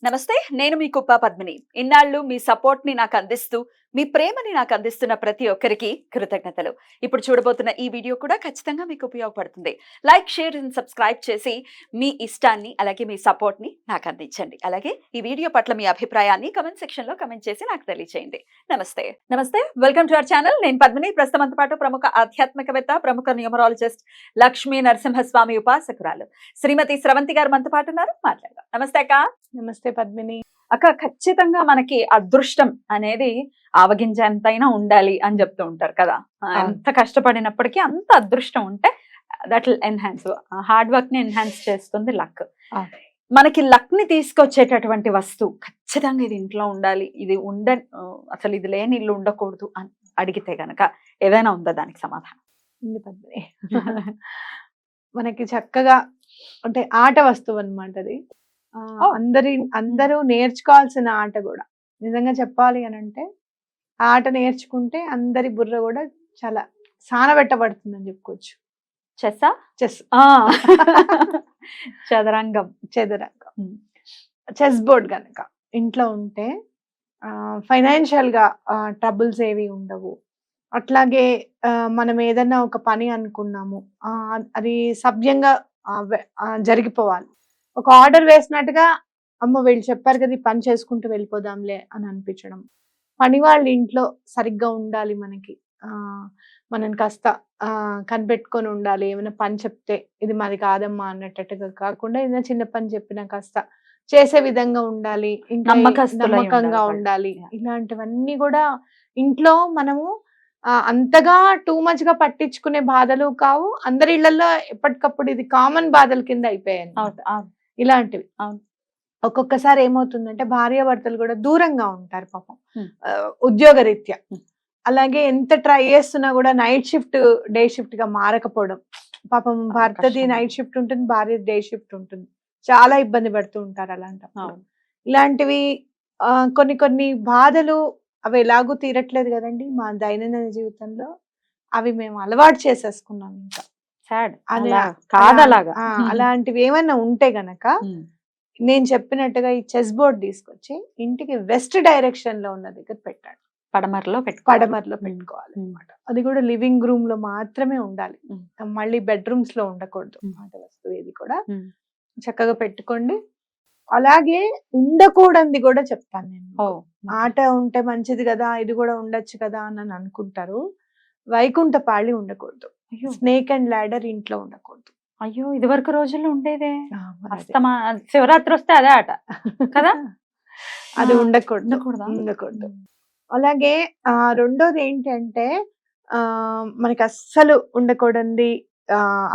నమస్తే, నేను మీ కుప్ప పద్మిని. ఇన్నాళ్ళు మీ సపోర్ట్‌ని నాకందిస్తూ, మీ ప్రేమని నాకందిస్తున్న ప్రతి ఒక్కరికి కృతజ్ఞతలు. ఇప్పుడు చూడబోతున్న ఈ వీడియో కూడా ఖచ్చితంగా మీకు ఉపయోగపడుతుంది. లైక్, షేర్ అండ్ సబ్స్క్రైబ్ చేసి మీ ఇష్టాన్ని, అలాగే మీ సపోర్ట్‌ని నాకందించండి. అలాగే ఈ వీడియో పట్ల మీ అభిప్రాయాన్ని కామెంట్ సెక్షన్‌లో కామెంట్ చేసి నాకు తెలియజేయండి. నమస్తే. నమస్తే. Welcome to our channel. నేను పద్మిని. ప్రస్తుతం మనతో పాటు ప్రముఖ ఆధ్యాత్మికవేత్త, ప్రముఖ న్యూమరాలజిస్ట్ లక్ష్మీ నరసింహస్వామి ఉపాసకురాలు శ్రీమతి స్రవంతి గారు మనతో పాటు ఉన్నారు. మాట్లాడదాం. నమస్తే అక్క. నమస్తే పద్మిని. అక్క, ఖచ్చితంగా మనకి అదృష్టం అనేది ఆవగింజ ఎంతైనా ఉండాలి అని చెప్తూ ఉంటారు కదా. ఎంత కష్టపడినప్పటికీ అంత అదృష్టం ఉంటే that will enhance, hard work ని ఎన్హాన్స్ చేస్తుంది లక్. మనకి లక్ ని తీసుకొచ్చేటటువంటి వస్తువు ఖచ్చితంగా ఇది ఇంట్లో ఉండాలి, ఇది అసలు ఇది లేని ఇల్లు ఉండకూడదు అని అడిగితే గనక ఏదైనా ఉందా దానికి సమాధానం? ఉంది పద్మిని. మనకి చక్కగా అంటే ఆట వస్తువు అన్నమాట అది. అందరూ నేర్చుకోవాల్సిన ఆట కూడా. నిజంగా చెప్పాలి అని అంటే ఆట నేర్చుకుంటే అందరి బుర్ర కూడా చాలా సానబెట్టబడుతుందని చెప్పుకోవచ్చు. చెస్సా? చెస్. చదరంగం. చెస్ బోర్డ్ కనుక ఇంట్లో ఉంటే ఫైనాన్షియల్ గా ట్రబుల్స్ ఏవి ఉండవు. అట్లాగే మనం ఏదన్నా ఒక పని అనుకున్నాము, అది సభ్యంగా జరిగిపోవాలి. ఒక ఆర్డర్ వేసినట్టుగా అమ్మ వీళ్ళు చెప్పారు కదా, ఈ పని చేసుకుంటూ వెళ్ళిపోదాంలే అని అనిపించడం. పని వాళ్ళు ఇంట్లో సరిగ్గా ఉండాలి, మనం కాస్త కనిపెట్టుకొని ఉండాలి. ఏమైనా పని చెప్తే ఇది మాది కాదమ్మా అన్నట్టుగా కాకుండా ఏదైనా చిన్న పని చెప్పినా కాస్త చేసే విధంగా ఉండాలి, ఇంకా నమ్మకంగా ఉండాలి. ఇలాంటివన్నీ కూడా ఇంట్లో మనము అంతగా టూ మచ్ గా పట్టించుకునే బాధలు కావు. అందరి ఇళ్లలో ఎప్పటికప్పుడు ఇది కామన్ బాధల కింద అయిపోయాయి ఇలాంటివి. ఒక్కొక్కసారి ఏమవుతుందంటే భార్యాభర్తలు కూడా దూరంగా ఉంటారు పాపం, ఉద్యోగ రీత్యా. అలాగే ఎంత ట్రై చేస్తున్నా కూడా నైట్ షిఫ్ట్ డే షిఫ్ట్ గా మారకపోవడం. పాపం భర్తది నైట్ షిఫ్ట్ ఉంటుంది, భార్య డే షిఫ్ట్ ఉంటుంది. చాలా ఇబ్బంది పడుతూ ఉంటారు అలాంటప్పుడు. ఇలాంటివి కొన్ని బాధలు అవి ఎలాగూ తీరట్లేదు కదండి మా దైనందిన జీవితంలో. అవి మేము అలవాటు చేసేసుకున్నాం. ఇంకా అలాంటివి ఏమైనా ఉంటే గనక నేను చెప్పినట్టుగా ఈ చెస్ బోర్డ్ తీసుకొచ్చి ఇంటికి వెస్ట్ డైరెక్షన్ లో ఉన్న దగ్గర పెట్టాడు. పడమరలో పెట్టుకోవాలి అనమాట. అది కూడా లివింగ్ రూమ్ లో మాత్రమే ఉండాలి, మళ్ళీ బెడ్రూమ్స్ లో ఉండకూడదు. ఆట వస్తువు ఏది కూడా చక్కగా పెట్టుకోండి. అలాగే ఉండకూడదు కూడా చెప్తాను నేను. ఆట ఉంటే మంచిది కదా, ఇది కూడా ఉండొచ్చు కదా అని అనుకుంటారు. వైకుంఠపాళి ఉండకూడదు, స్నేక్ అండ్ ల్యాడర్ ఇంట్లో ఉండకూడదు. అయ్యో, ఇది వరకు రోజుల్లో ఉండేదే. శివరాత్రి వస్తే అదే ఆట కదా. అది ఉండకూడదు. అలాగే రెండోది ఏంటంటే మనకి అస్సలు ఉండకూడదు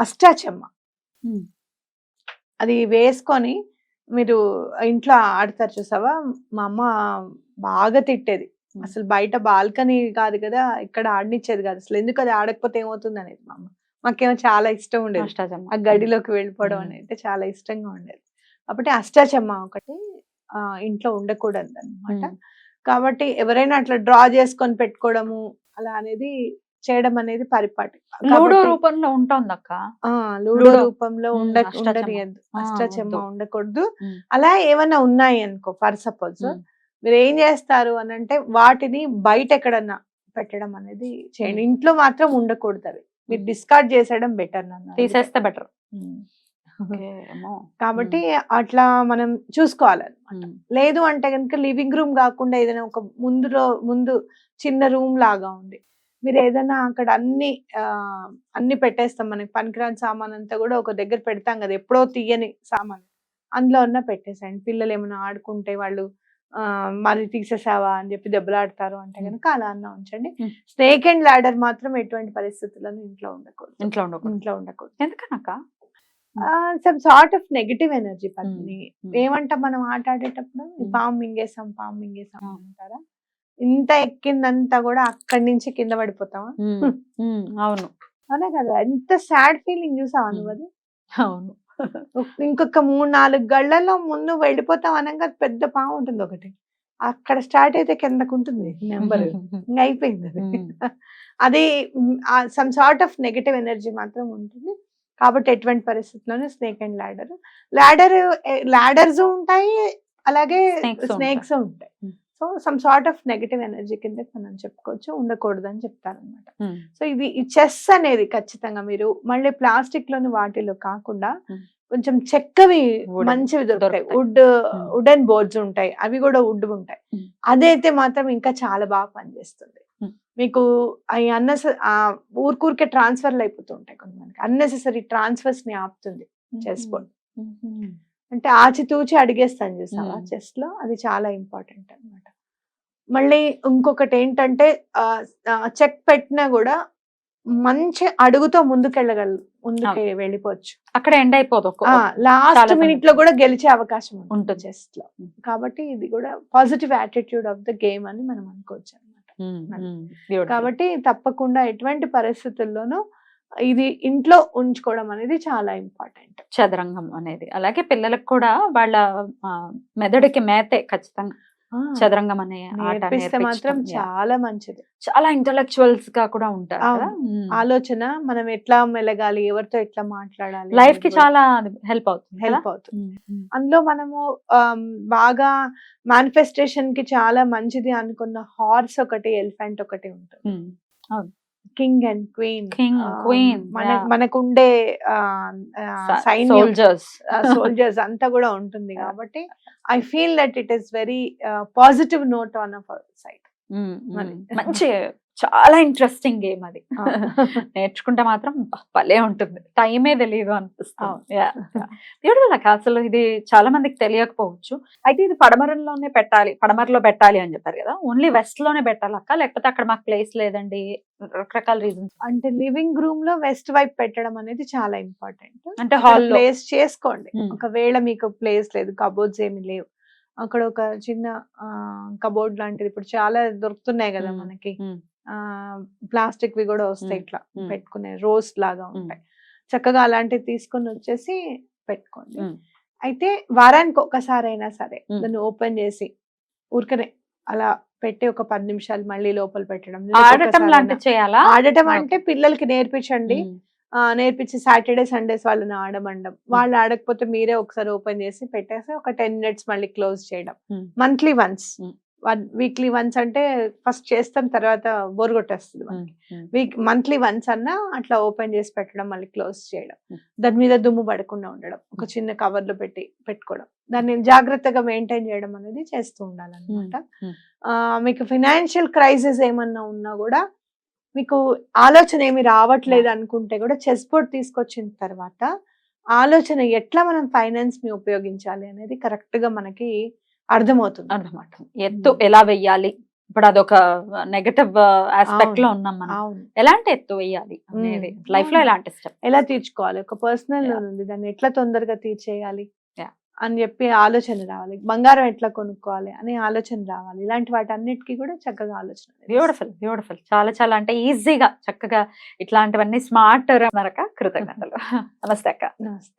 అష్టాచెమ్మ. అది వేసుకొని మీరు ఇంట్లో ఆడతారు చూసావా, మా అమ్మ బాగా తిట్టేది. అసలు బయట బాల్కనీ కాదు కదా, ఇక్కడ ఆడనిచ్చేది కాదు అసలు. ఎందుకు అది ఆడకపోతే ఏమవుతుంది అనేది మా అమ్మ. మాకేమో చాలా ఇష్టం ఉండేది ఆ గడిలోకి వెళ్ళిపోవడం అనేది, చాలా ఇష్టంగా ఉండేది. కాబట్టి అష్టాచెమ్మ ఒకటి ఇంట్లో ఉండకూడదు అన్నమాట. కాబట్టి ఎవరైనా అట్లా డ్రా చేసుకొని పెట్టుకోవడము అలా అనేది చేయడం అనేది పరిపాటి. లూడో రూపంలో ఉంటుంది అక్క. లూడో రూపంలో ఉండనియద్దు, అష్టాచెమ్మ ఉండకూడదు. అలా ఏమన్నా ఉన్నాయి అనుకో, ఫర్ సపోజ్ మీరు ఏం చేస్తారు అని అంటే వాటిని బయట ఎక్కడన్నా పెట్టడం అనేది చేయండి. ఇంట్లో మాత్రం ఉండకూడదు. అవి మీరు డిస్కార్డ్ చేసేయడం బెటర్, నన్ను తీసేస్తే బెటర్. కాబట్టి అట్లా మనం చూసుకోవాలన్నమాట. లేదు అంటే కనుక లివింగ్ రూమ్ కాకుండా ఏదైనా ఒక ముందు చిన్న రూమ్ లాగా ఉంది, మీరు ఏదైనా అక్కడ అన్ని పెట్టేస్తాం. మనకి పనికిరాని సామాన్ అంతా కూడా ఒక దగ్గర పెడతాం కదా, ఎప్పుడో తీయని సామాన్ అందులో ఉన్న పెట్టేసేయండి. పిల్లలు ఏమైనా ఆడుకుంటే వాళ్ళు మరి తీసేసావా అని చెప్పి దెబ్బలాడతారు అంటే కనుక అలా అన్నా ఉంచండి. స్నేక్ అండ్ ల్యాడర్ మాత్రం ఎటువంటి పరిస్థితులను ఇంట్లో ఉండకూడదు. ఎందుకనక some sort of negative energy Padmini. ఏమంటాం మనం ఆట ఆడేటప్పుడు, పాము మింగేసాం అంటారా, ఇంత ఎక్కిందంతా కూడా అక్కడి నుంచి కింద పడిపోతావా? అవును, అదే కదా. ఎంత సాడ్ ఫీలింగ్ చూసావా నువ్వు అది? అవును. ఇంకొక 3-4 గళ్ళలో ముందు వెళ్ళిపోతాం అనగా పెద్ద పాము ఉంటుంది ఒకటి, అక్కడ స్టార్ట్ అయితే కిందకు ఉంటుంది నెంబర్, ఇంకా అయిపోయింది అది. అది some sort of negative energy మాత్రం ఉంటుంది. కాబట్టి ఎటువంటి పరిస్థితుల్లోనూ స్నేక్ అండ్ ల్యాడర్స్ ఉంటాయి, అలాగే Snakes ఉంటాయి. స్నేక్స్ ఉంటాయి. Hmm. So some sort of negative energy కింద మనం చెప్పుకోవచ్చు, ఉండకూడదు అని చెప్తారనమాట. సో ఇది ఈ చెస్ అనేది ఖచ్చితంగా మీరు మళ్ళీ ప్లాస్టిక్ లోని వాటిలో కాకుండా Hmm. కొంచెం చెక్కవి Wooden మంచివి దొరుకుతాయి, దొరుకుతాయి. వుడెన్ బోర్డ్స్ ఉంటాయి, అవి కూడా వుడ్ ఉంటాయి. Hmm. అదైతే మాత్రం ఇంకా చాలా బాగా పనిచేస్తుంది. Hmm. మీకు అవి ఊరికే ట్రాన్స్ఫర్లు అయిపోతుంటాయి కొంతమందికి, అన్నెసెసరీ ట్రాన్స్ఫర్స్ ని ఆపుతుంది చెస్ బోర్డ్. అంటే ఆచితూచి అడిగేస్తాను చూసావా Hmm. చెస్ లో, అది చాలా ఇంపార్టెంట్ అన్నమాట. మళ్ళీ ఇంకొకటి ఏంటంటే చెక్ పెట్టినా కూడా మంచి అడుగుతో ముందుకి వెళ్ళిపోవచ్చు. అక్కడ ఎండ్ అయిపోదు. లాస్ట్ చాలా మినిట్ లో కూడా గెలిచే అవకాశం ఉంటుంది ఉంటుంది. చెస్ లో. కాబట్టి ఇది కూడా positive attitude of the game అని మనం అనుకోవచ్చు అనమాట. కాబట్టి తప్పకుండా ఎటువంటి పరిస్థితుల్లోనూ ఇది ఇంట్లో ఉంచుకోవడం అనేది చాలా ఇంపార్టెంట్. చదరంగం అనేది అలాగే పిల్లలకు కూడా వాళ్ళ మెదడుకి మేతే ఖచ్చితంగా చదరంగం అనే ఆట నేర్పిస్తే మాత్రం నేర్పించడం. Yeah. చాలా మంచిది. చాలా ఇంటలెక్చువల్స్ గా కూడా ఉంటారు కదా. అవును. ఆలోచన మనం ఎట్లా మెలగాలి, ఎవరితో ఎట్లా మాట్లాడాలి, లైఫ్ కి చాలా హెల్ప్ అవుతుంది. హెల్ప్ అవుతుంది. అందులో మనము బాగా మేనిఫెస్టేషన్ కి చాలా మంచిది అనుకున్న హార్స్ ఒకటి, ఎలిఫెంట్ ఒకటి ఉంటుంది. కింగ్ అండ్ క్వీన్, మనకుండే సైన్యం, సోల్జర్స్ అంతా కూడా ఉంటుంది. కాబట్టి I feel that it is very positive note on our side. మంచి చాలా ఇంట్రెస్టింగ్ గేమ్ అది. నేర్చుకుంటే మాత్రం భలే ఉంటుంది, టైమే తెలియదు అనిపిస్తుంది. బ్యూటిఫుల్ అక్క. అసలు ఇది చాలా మందికి తెలియకపోవచ్చు. అయితే ఇది పడమరలో పెట్టాలి అని చెప్పారు కదా, ఓన్లీ వెస్ట్ లోనే పెట్టాలక్క, లేకపోతే అక్కడ మాకు ప్లేస్ లేదండి, రకరకాల రీజన్స్? అంటే లివింగ్ రూమ్ లో వెస్ట్ వైపు పెట్టడం అనేది చాలా ఇంపార్టెంట్. అంటే హాల్ ప్లేస్ చేసుకోండి. ఒకవేళ మీకు ప్లేస్ లేదు, కబోర్డ్స్ ఏమి లేవు, అక్కడ ఒక చిన్న కబోర్డ్ లాంటిది ఇప్పుడు చాలా దొరుకుతున్నాయి కదా మనకి, ప్లాస్టిక్ వి కూడా వస్తాయి, ఇట్లా పెట్టుకునే రోస్ లాగా ఉంటాయి. చక్కగా అలాంటివి తీసుకొని వచ్చేసి పెట్టుకోండి. అయితే వారానికి ఒకసారి అయినా సరే దాన్ని ఓపెన్ చేసి ఊరికనే అలా పెట్టి ఒక 10 నిమిషాలు మళ్ళీ లోపల పెట్టడం. ఆడటం లాంటివి చేయాలా? ఆడటం అంటే పిల్లలకి నేర్పించండి. నేర్పించి సాటర్డే సండేస్ వాళ్ళని ఆడమండం, వాళ్ళు ఆడకపోతే మీరే ఒకసారి ఓపెన్ చేసి పెట్టేసి ఒక 10 మినిట్స్ మళ్ళీ క్లోజ్ చేయడం. మంత్లీ వన్స్, వీక్లీ వన్స్ అంటే ఫస్ట్ చేస్తాం, తర్వాత బోర్ కొట్టేస్తుంది మనకి. మంత్లీ వన్స్ అన్నా అట్లా ఓపెన్ చేసి పెట్టడం, మళ్ళీ క్లోజ్ చేయడం. దాని మీద దుమ్ము పడకుండా ఉండడం, ఒక చిన్న కవర్ లో పెట్టుకోవడం, దాన్ని జాగ్రత్తగా మెయింటైన్ చేయడం అనేది చేస్తూ ఉండాలన్నమాట. మీకు ఫైనాన్షియల్ క్రైసిస్ ఏమన్నా ఉన్నా కూడా, మీకు ఆలోచన ఏమి రావట్లేదు అనుకుంటే కూడా, చెస్ బోర్డ్ తీసుకొచ్చిన తర్వాత ఆలోచన ఎట్లా మనం ఫైనాన్స్ ని ఉపయోగించాలి అనేది కరెక్ట్ గా మనకి అర్థమవుతుంది అన్నమాట. ఎత్తు ఎలా వెయ్యాలి, ఇప్పుడు అదొక నెగటివ్ ఆస్పెక్ట్ లో ఉన్నాం మనం. ఎలాంటి ఎత్తు వెయ్యాలి అనేది లైఫ్ లో ఎలాంటి స్టెప్ ఎలా తీర్చుకోవాలి, ఒక పర్సనల్ లోన్ ఉంది, దాన్ని ఎట్లా తొందరగా తీర్చేయాలి అని చెప్పి ఆలోచన రావాలి. బంగారం ఎట్లా కొనుక్కోవాలి అనే ఆలోచన రావాలి. ఇలాంటి వాటి అన్నిటికీ కూడా చక్కగా ఆలోచన. బ్యూటిఫుల్. చాలా చాలా అంటే ఈజీగా చక్కగా ఇట్లాంటివన్నీ స్మార్ట్ నరక. కృతజ్ఞతలు. నమస్తే అక్క. నమస్తే.